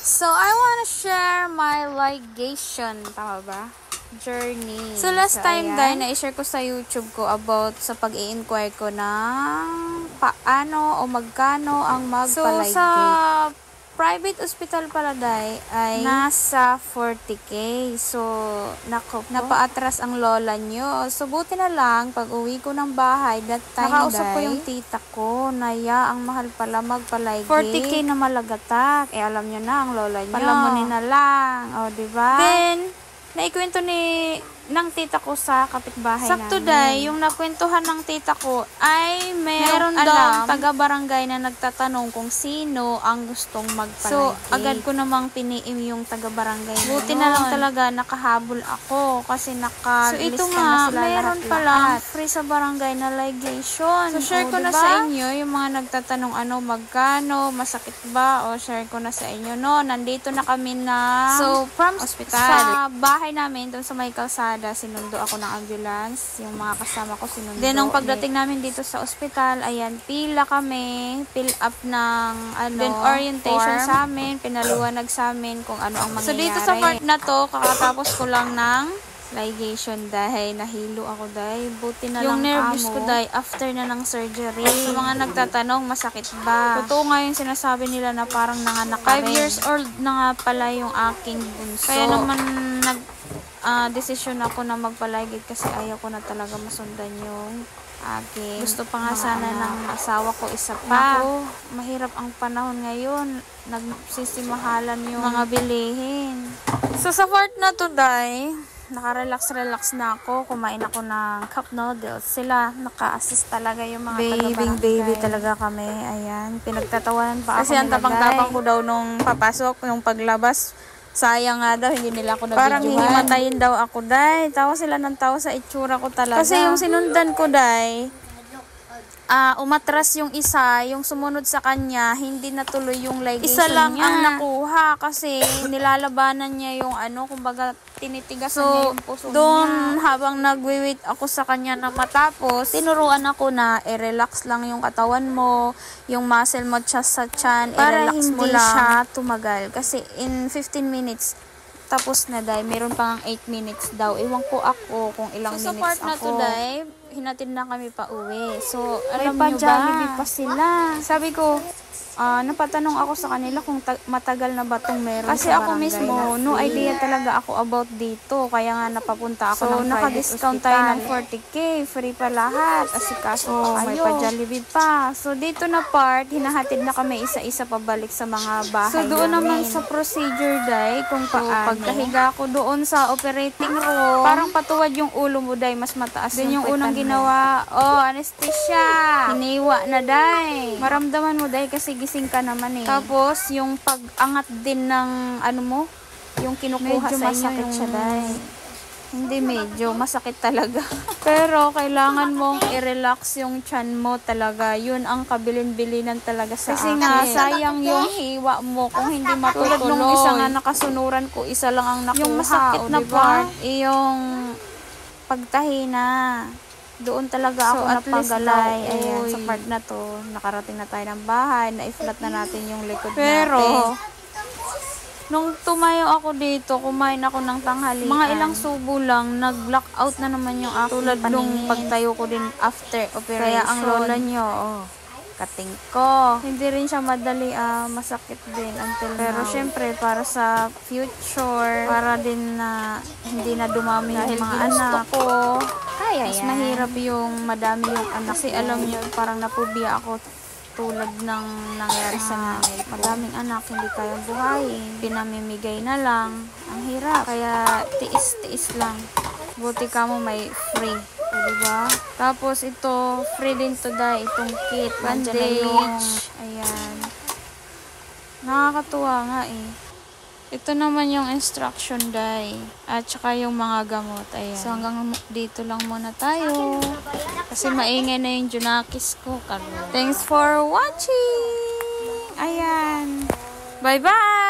So, I wanna share my ligation. Tama ba? Journey. So, last time dahil na-share ko sa YouTube ko about sa pag-i-inquire ko ng paano o magkano ang magpaligate. So, sa private hospital pala dahil ay nasa 40K. So, napaatras ang lola nyo. So, buti na lang, pag uwi ko ng bahay, that time nakausap ko yung tita ko, naya, ang mahal pala magpaligate. 40K na malagatak. Alam nyo na, ang lola nyo. Palamunin na lang. O, diba? Then, naikwento ng tita ko sa kapitbahay namin. Sakto day, yung nakwentuhan ng tita ko ay meron daw taga-barangay na nagtatanong kung sino ang gustong magpaligate. So, agad ko namang piniim yung taga-barangay. Buti na lang talaga nakahabol ako kasi nakalista na sila meron palang free sa barangay na ligation. So, share ko na sa inyo yung mga nagtatanong magkano, masakit ba, o share ko na sa inyo. No, nandito na kami na from hospital. Sa bahay namin, doon sa may kalsada, sinundo ako ng ambulance. Yung mga kasama ko sinundo. Then, nung pagdating namin dito sa ospital, ayan, pila kami, fill up ng then orientation sa amin, pinaluwanag sa amin kung ano ang mangyayari. So, dito sa part na to, kakatapos ko lang ng ligation dahil nahilo ako dahil buti na yung lang nervous ko dahil after na ng surgery. So, mga nagtatanong, masakit ba? Totoo nga yung sinasabi nila na parang nanganak ka 5 years old na nga pala yung aking bunso. Kaya naman desisyon ako na magpaligate kasi ayaw ko na talaga masundan yung aking gusto pa nga sana ng asawa ko isa pa. Naku, mahirap ang panahon ngayon. Nagsisimahalan yung mga bilihin. So, sa part na to, day, naka-relax na ako. Kumain ako ng cup noodles. Sila, naka-assist talaga yung mga baby talaga kami. Ayan, pinagtatawanan pa ako. Kasi ang tapang-tapang ko daw nung papasok, yung paglabas. Sayang nga daw, hindi nila ako nabidyohan. Parang hihimatayin daw ako, day. Tawa sila ng tawa sa itsura ko talaga. Kasi yung sinundan ko, day, umatras yung isa, yung sumunod sa kanya, hindi natuloy yung ligation niya. Isa lang ang nakuha kasi nilalabanan niya yung kumbaga tinitigasan niya yung puso niya. Doon, habang nagwi-wait ako sa kanya na matapos, tinuruan ako na i-relax lang yung katawan mo, yung muscle mo sa tiyan, i-relax mo lang. Para hindi siya tumagal. Kasi in 15 minutes, tapos na, day. Meron pang 8 minutes daw. Iwan ko ako kung ilang minutes ako. So, sa part na to, day, hinatid na kami pa uwi. So, alam nyo ba? Jollibee pa sila. Sabi ko, napatanong ako sa kanila kung matagal na ba itong meron kasi sa barangay. Kasi ako mismo, no idea talaga ako about dito. Kaya nga napapunta ako ng naka-discount tayo ng 40K. Free pa lahat. Asikaso pa kayo. May pa-Jollibee pa. So, dito na part, hinahatid na kami isa-isa pabalik sa mga bahay namin. So, doon naman sa procedure, day, kung paano. Pagkahiga ko doon sa operating room, parang patuwad yung ulo mo, day. Mas mataas yung unang ginawa. Anesthesia. Hiniwa na, day. Maramdaman mo, day, kasi gising ka naman eh. Tapos, yung pag-angat din ng mo, yung kinukuha medyo sa inyo. Masakit siya, day. Hindi medyo, masakit talaga. Pero, kailangan mong i-relax yung tiyan mo talaga. Yun ang kabilin-bilinan talaga sa akin. Kasi nga, sayang yung hiwa mo kung hindi matutuloy. Tulad nung isa nga nakasunuran ko, isa lang ang nakuha. Yung masakit na part, yung pagtahina. Doon talaga ako napagalay. Ayan, sa part na to, nakarating na tayo ng bahay, na-i-flat na natin yung likod natin. Pero, nung tumayo ako dito, kumain ako ng tanghalian. Mga ilang subo lang, nag-blackout na naman yung aking tulad nung pagtayo ko din after operation. Kaya ang lola nyo, kating ko. Hindi rin siya madali, masakit din until pero now. Syempre, para sa future, para din na hindi na dumami yung mga anak ko. Mas mahirap yung madami yung anak. Kasi alam niyo, parang napubia ako tulad ng nangyari sa nanay. Madaming anak, hindi kayang buhayin. Pinamimigay na lang. Ang hirap. Kaya tiis-tiis lang. Buti ka mo may free. Diba? Tapos ito, free din to, day. Itong kit, bandage. Ayan. Nakakatuwa nga eh. Ito naman yung instruction, day. At saka yung mga gamot. Ayan. So hanggang dito lang muna tayo. Kasi maingay na yung Junakis ko. Thanks for watching! Ayan. Bye-bye!